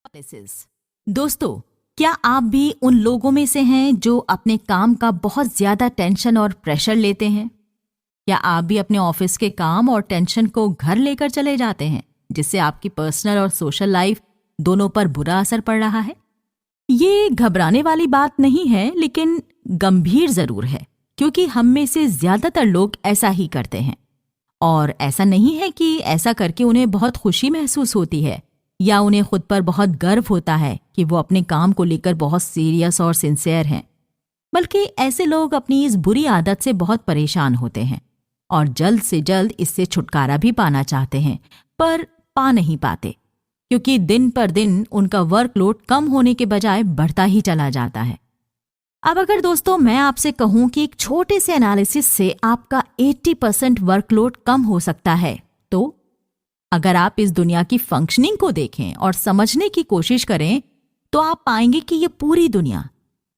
Analysis. दोस्तों, क्या आप भी उन लोगों में से हैं जो अपने काम का बहुत ज्यादा टेंशन और प्रेशर लेते हैं? क्या आप भी अपने ऑफिस के काम और टेंशन को घर लेकर चले जाते हैं, जिससे आपकी पर्सनल और सोशल लाइफ दोनों पर बुरा असर पड़ रहा है? ये घबराने वाली बात नहीं है, लेकिन गंभीर जरूर है, क्योंकि हम में से ज्यादातर लोग ऐसा ही करते हैं। और ऐसा नहीं है कि ऐसा करके उन्हें बहुत खुशी महसूस होती है या उन्हें खुद पर बहुत गर्व होता है कि वो अपने काम को लेकर बहुत सीरियस और सिंसियर हैं, बल्कि ऐसे लोग अपनी इस बुरी आदत से बहुत परेशान होते हैं और जल्द से जल्द इससे छुटकारा भी पाना चाहते हैं, पर पा नहीं पाते, क्योंकि दिन पर दिन उनका वर्कलोड कम होने के बजाय बढ़ता ही चला जाता है। अब अगर दोस्तों मैं आपसे कहूं कि एक छोटे से एनालिसिस से आपका 80% वर्कलोड कम हो सकता है, तो अगर आप इस दुनिया की फंक्शनिंग को देखें और समझने की कोशिश करें, तो आप पाएंगे कि ये पूरी दुनिया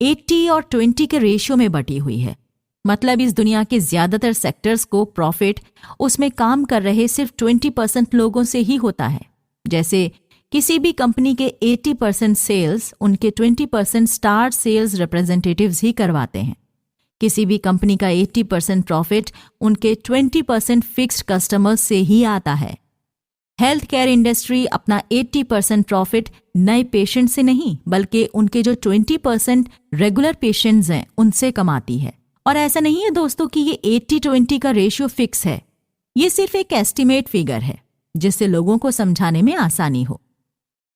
80 और 20 के रेशियो में बटी हुई है। मतलब इस दुनिया के ज्यादातर सेक्टर्स को प्रॉफिट उसमें काम कर रहे सिर्फ 20% लोगों से ही होता है। जैसे किसी भी कंपनी के 80% सेल्स उनके 20% स्टार सेल्स रिप्रेजेंटेटिव्स ही करवाते हैं। किसी भी कंपनी का 80% प्रॉफिट उनके 20% फिक्स्ड कस्टमर्स से ही आता है। हेल्थ केयर इंडस्ट्री अपना 80% प्रॉफिट नए पेशेंट से नहीं, बल्कि उनके जो 20% रेगुलर पेशेंट्स हैं उनसे कमाती है। और ऐसा नहीं है दोस्तों कि ये 80-20 का रेशियो फिक्स है। ये सिर्फ एक एस्टिमेट फिगर है, जिससे लोगों को समझाने में आसानी हो।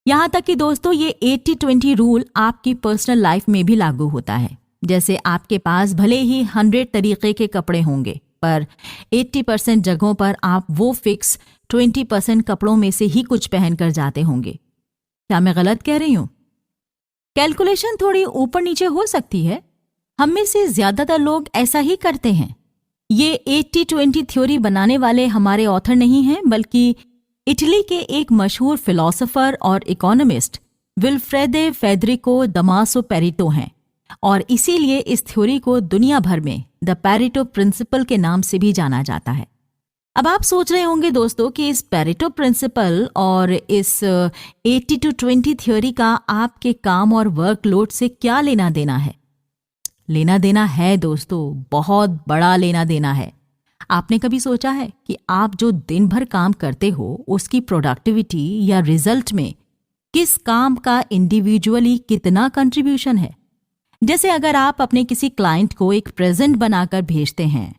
यहाँ तक कि दोस्तों ये 80-20 रूल आपकी पर्सनल लाइफ में भी लागू होता है। जैसे आपके पास भले ही 100 तरीके के कपड़े होंगे, पर 80% जगहों पर आप वो फिक्स 20% कपड़ों में से ही कुछ पहनकर जाते होंगे। क्या मैं गलत कह रही हूं? कैलकुलेशन थोड़ी ऊपर नीचे हो सकती है, हम में से ज्यादातर लोग ऐसा ही करते हैं। ये 80-20 थ्योरी बनाने वाले हमारे ऑथर नहीं हैं, बल्कि इटली के एक मशहूर फिलोसोफर और इकोनॉमिस्ट विल्फ्रेडे फेडरिको दमासो पेरेटो हैं, और इसीलिए इस थ्योरी को दुनिया भर में द पेरेटो प्रिंसिपल के नाम से भी जाना जाता है। अब आप सोच रहे होंगे दोस्तों कि इस पेरेटो प्रिंसिपल और इस 80-20 थ्योरी का आपके काम और वर्कलोड से क्या लेना देना है? लेना देना है दोस्तों, बहुत बड़ा लेना देना है। आपने कभी सोचा है कि आप जो दिन भर काम करते हो उसकी प्रोडक्टिविटी या रिजल्ट में किस काम का इंडिविजुअली कितना कंट्रीब्यूशन है? जैसे अगर आप अपने किसी क्लाइंट को एक प्रेजेंट बनाकर भेजते हैं,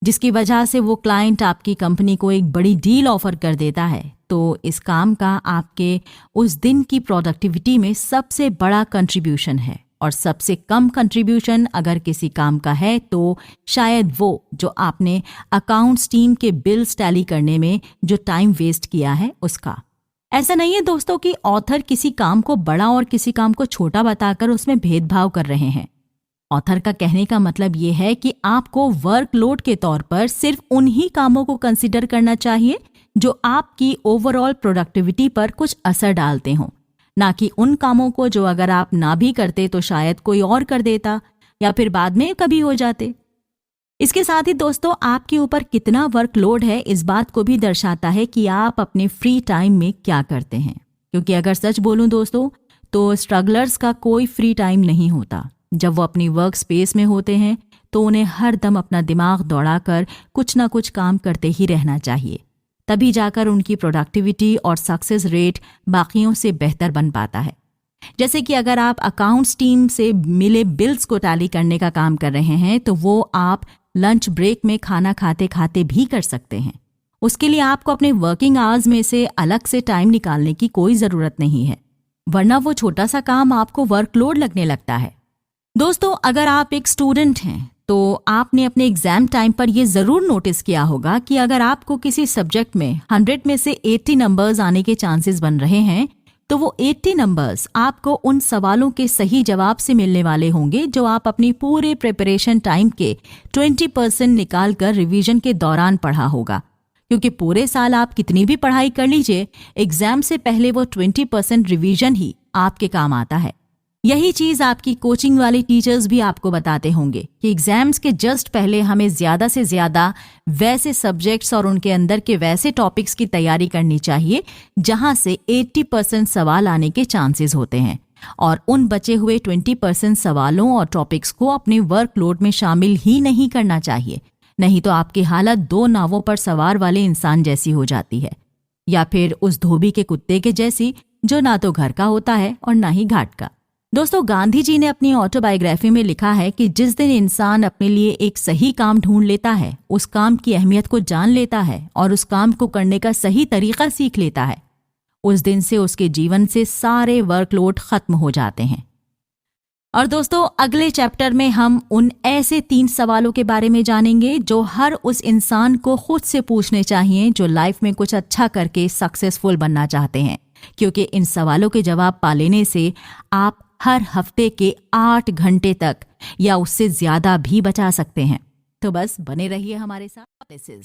जिसकी वजह से वो क्लाइंट आपकी कंपनी को एक बड़ी डील ऑफर कर देता है, तो इस काम का आपके उस दिन की प्रोडक्टिविटी में सबसे बड़ा कंट्रीब्यूशन है। और सबसे कम कंट्रीब्यूशन अगर किसी काम का है तो शायद वो जो आपने अकाउंट्स टीम के बिल्स टैली करने में जो टाइम वेस्ट किया है उसका। ऐसा नहीं है दोस्तों कि ऑथर किसी काम को बड़ा और किसी काम को छोटा बताकर उसमें भेदभाव कर रहे हैं। ऑथर का कहने का मतलब ये है कि आपको वर्कलोड के तौर पर सिर्फ उन्हीं कामों को कंसिडर करना चाहिए जो आपकी ओवरऑल प्रोडक्टिविटी पर कुछ असर डालते हों, ना कि उन कामों को जो अगर आप ना भी करते तो शायद कोई और कर देता या फिर बाद में कभी हो जाते। इसके साथ ही दोस्तों आपके ऊपर कितना वर्कलोड है इस बात को भी दर्शाता है कि आप अपने फ्री टाइम में क्या करते हैं। क्योंकि अगर सच बोलूं दोस्तों तो स्ट्रगलर्स का कोई फ्री टाइम नहीं होता। जब वो अपनी वर्क स्पेस में होते हैं तो उन्हें हर दम अपना दिमाग दौड़ाकर कुछ ना कुछ काम करते ही रहना चाहिए, तभी जाकर उनकी प्रोडक्टिविटी और सक्सेस रेट बाकियों से बेहतर बन पाता है। जैसे कि अगर आप अकाउंट्स टीम से मिले बिल्स को टैली करने का काम कर रहे हैं तो वो आप लंच ब्रेक में खाना खाते खाते भी कर सकते हैं। उसके लिए आपको अपने वर्किंग आवर्स में से अलग से टाइम निकालने की कोई ज़रूरत नहीं है, वरना वो छोटा सा काम आपको वर्कलोड लगने लगता है। दोस्तों अगर आप एक स्टूडेंट हैं तो आपने अपने एग्जाम टाइम पर यह जरूर नोटिस किया होगा कि अगर आपको किसी सब्जेक्ट में 100 में से 80 नंबर्स आने के चांसेस बन रहे हैं, तो वो 80 नंबर्स आपको उन सवालों के सही जवाब से मिलने वाले होंगे जो आप अपनी पूरे प्रिपरेशन टाइम के 20% निकाल कर रिवीजन के दौरान पढ़ा होगा। क्योंकि पूरे साल आप कितनी भी पढ़ाई कर लीजिए, एग्जाम से पहले वो 20% रिवीजन ही आपके काम आता है। यही चीज आपकी कोचिंग वाले टीचर्स भी आपको बताते होंगे कि एग्जाम्स के जस्ट पहले हमें ज्यादा से ज्यादा वैसे सब्जेक्ट्स और उनके अंदर के वैसे टॉपिक्स की तैयारी करनी चाहिए जहां से 80% सवाल आने के चांसेस होते हैं, और उन बचे हुए 20% सवालों और टॉपिक्स को अपने वर्कलोड में शामिल ही नहीं करना चाहिए। नहीं तो आपकी हालत 2 नावों पर सवार वाले इंसान जैसी हो जाती है, या फिर उस धोबी के कुत्ते के जैसी जो ना तो घर का होता है और ना ही घाट का। दोस्तों, गांधी जी ने अपनी ऑटोबायोग्राफी में लिखा है कि जिस दिन इंसान अपने लिए एक सही काम ढूंढ लेता है, उस काम की अहमियत को जान लेता है और उस काम को करने का सही तरीका सीख लेता है, उस दिन से उसके जीवन से सारे वर्कलोड खत्म हो जाते हैं। और दोस्तों, अगले चैप्टर में हम उन ऐसे 3 सवालों के बारे में जानेंगे जो हर उस इंसान को खुद से पूछने चाहिए जो लाइफ में कुछ अच्छा करके सक्सेसफुल बनना चाहते हैं, क्योंकि इन सवालों के जवाब पा लेने से आप हर हफ्ते के 8 घंटे तक या उससे ज्यादा भी बचा सकते हैं। तो बस बने रहिए हमारे साथ।